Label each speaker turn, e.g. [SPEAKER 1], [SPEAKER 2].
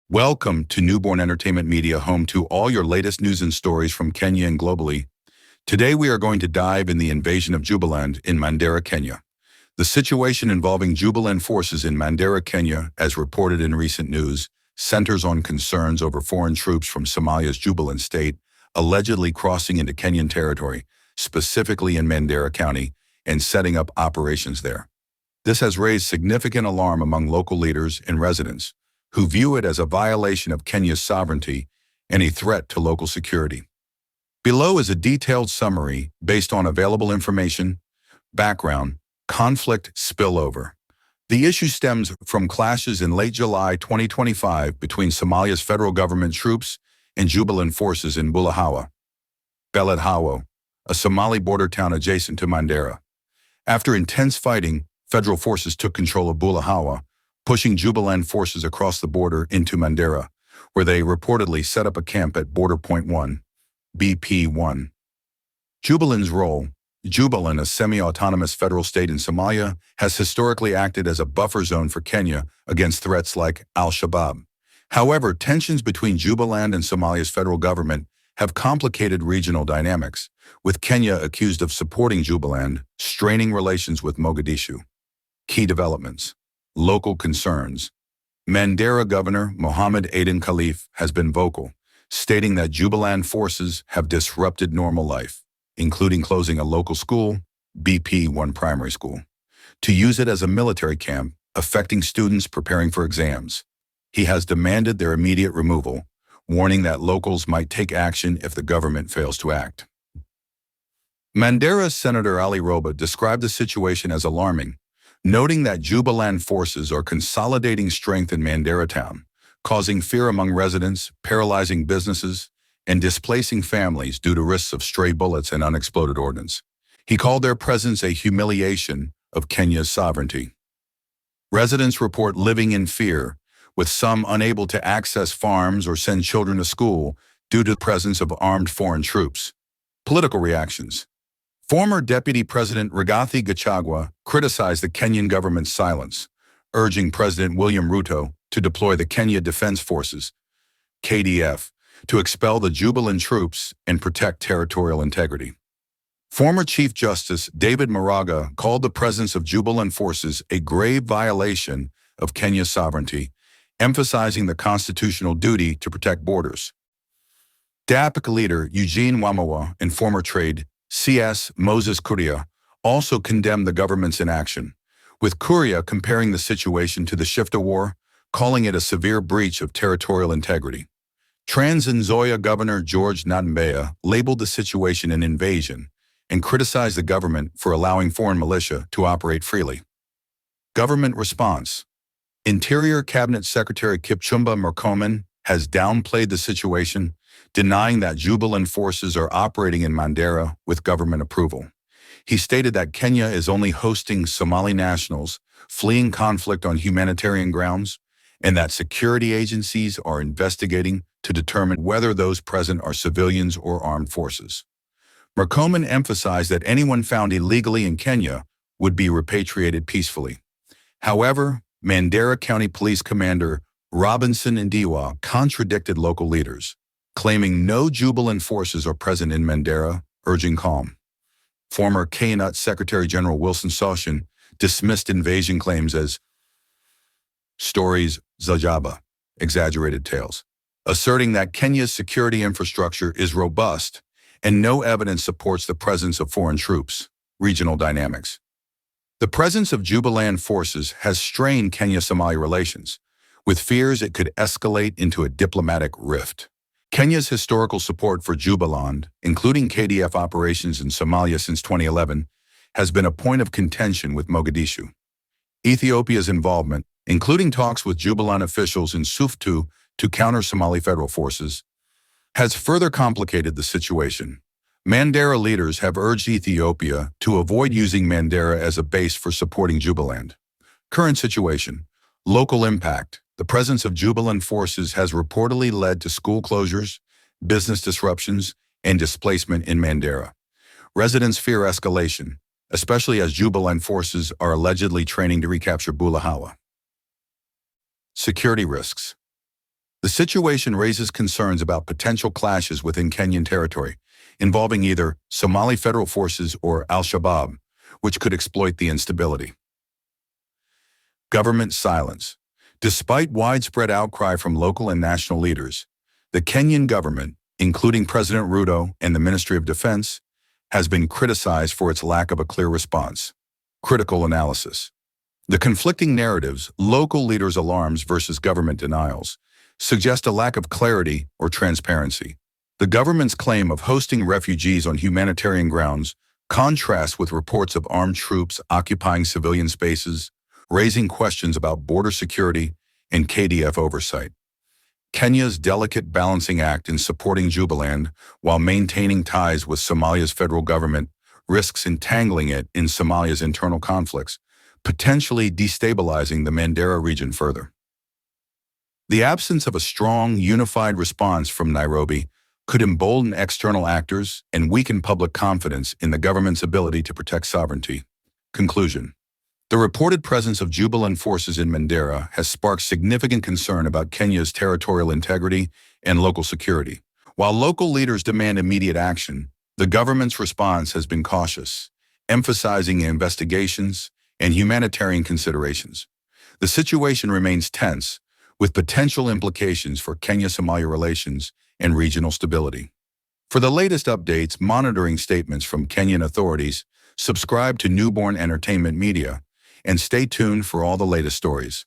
[SPEAKER 1] Welcome to Newborn Entertainment Media, home to all your latest news and stories from Kenya and globally. Today we are going to dive in the invasion of Jubaland in Mandera, Kenya. The situation involving Jubaland forces in Mandera, Kenya, as reported in recent news, centers on concerns over foreign troops from Somalia's Jubaland state allegedly crossing into Kenyan territory, specifically in Mandera County, and setting up operations there. This has raised significant alarm among local leaders and residents, who view it as a violation of Kenya's sovereignty and a threat to local security. Below is a detailed summary based on available information, background, conflict spillover. The issue stems from clashes in late July 2025 between Somalia's federal government troops and Jubaland forces in Bulahawa, Beledhawo, a Somali border town adjacent to Mandera. After intense fighting, federal forces took control of Bulahawa, pushing Jubaland forces across the border into Mandera, where they reportedly set up a camp at Border Point 1, BP1. Jubaland's role. Jubaland, a semi-autonomous federal state in Somalia, has historically acted as a buffer zone for Kenya against threats like al-Shabaab. However, tensions between Jubaland and Somalia's federal government have complicated regional dynamics, with Kenya accused of supporting Jubaland, straining relations with Mogadishu. Key developments. Local concerns. Mandera Governor Mohammed Aden Khalif has been vocal, stating that Jubaland forces have disrupted normal life, including closing a local school, BP1 primary school, to use it as a military camp, affecting students preparing for exams. He has demanded their immediate removal, warning that locals might take action if the government fails to act. Mandera's Senator Ali Roba described the situation as alarming, noting that Jubaland forces are consolidating strength in Mandera town, causing fear among residents, paralyzing businesses, and displacing families due to risks of stray bullets and unexploded ordnance. He called their presence a humiliation of Kenya's sovereignty. Residents report living in fear, with some unable to access farms or send children to school due to the presence of armed foreign troops. Political reactions. Former Deputy President Rigathi Gachagua criticized the Kenyan government's silence, urging President William Ruto to deploy the Kenya Defense Forces, KDF, to expel the Jubaland troops and protect territorial integrity. Former Chief Justice David Maraga called the presence of Jubaland forces a grave violation of Kenya's sovereignty, emphasizing the constitutional duty to protect borders. DAPC leader Eugene Wamalwa and former trade CS Moses Kuria also condemned the government's inaction, with Kuria comparing the situation to the Shifta War, calling it a severe breach of territorial integrity. Trans Nzoia Governor George Natembeya labeled the situation an invasion and criticized the government for allowing foreign militia to operate freely. Government response. Interior Cabinet Secretary Kipchumba Murkomens has downplayed the situation, denying that Jubaland forces are operating in Mandera with government approval. He stated that Kenya is only hosting Somali nationals fleeing conflict on humanitarian grounds, and that security agencies are investigating to determine whether those present are civilians or armed forces. Murkomens emphasized that anyone found illegally in Kenya would be repatriated peacefully. However, Mandera County Police Commander Robinson Ndiwa contradicted local leaders, claiming no Jubaland forces are present in Mandera, urging calm. Former Kenyan Secretary General Wilson Soshin dismissed invasion claims as stories zajaba, exaggerated tales, asserting that Kenya's security infrastructure is robust and no evidence supports the presence of foreign troops. Regional dynamics. The presence of Jubaland forces has strained Kenya-Somali relations, with fears it could escalate into a diplomatic rift. Kenya's historical support for Jubaland, including KDF operations in Somalia since 2011, has been a point of contention with Mogadishu. Ethiopia's involvement, including talks with Jubaland officials in Suftu to counter Somali federal forces, has further complicated the situation. Mandera leaders have urged Ethiopia to avoid using Mandera as a base for supporting Jubaland. Current situation. Local impact. The presence of Jubaland forces has reportedly led to school closures, business disruptions, and displacement in Mandera. Residents fear escalation, especially as Jubaland forces are allegedly training to recapture Bulahawa. Security risks. The situation raises concerns about potential clashes within Kenyan territory, involving either Somali federal forces or Al-Shabaab, which could exploit the instability. Government silence. Despite widespread outcry from local and national leaders, the Kenyan government, including President Ruto and the Ministry of Defense, has been criticized for its lack of a clear response. Critical analysis. The conflicting narratives, local leaders' alarms versus government denials, suggest a lack of clarity or transparency. The government's claim of hosting refugees on humanitarian grounds contrasts with reports of armed troops occupying civilian spaces, raising questions about border security and KDF oversight. Kenya's delicate balancing act in supporting Jubaland while maintaining ties with Somalia's federal government risks entangling it in Somalia's internal conflicts, potentially destabilizing the Mandera region further. The absence of a strong, unified response from Nairobi could embolden external actors and weaken public confidence in the government's ability to protect sovereignty. Conclusion. The reported presence of Jubaland forces in Mandera has sparked significant concern about Kenya's territorial integrity and local security. While local leaders demand immediate action, the government's response has been cautious, emphasizing investigations and humanitarian considerations. The situation remains tense, with potential implications for Kenya-Somalia relations and regional stability. For the latest updates, monitoring statements from Kenyan authorities, subscribe to Newborn Entertainment Media, and stay tuned for all the latest stories.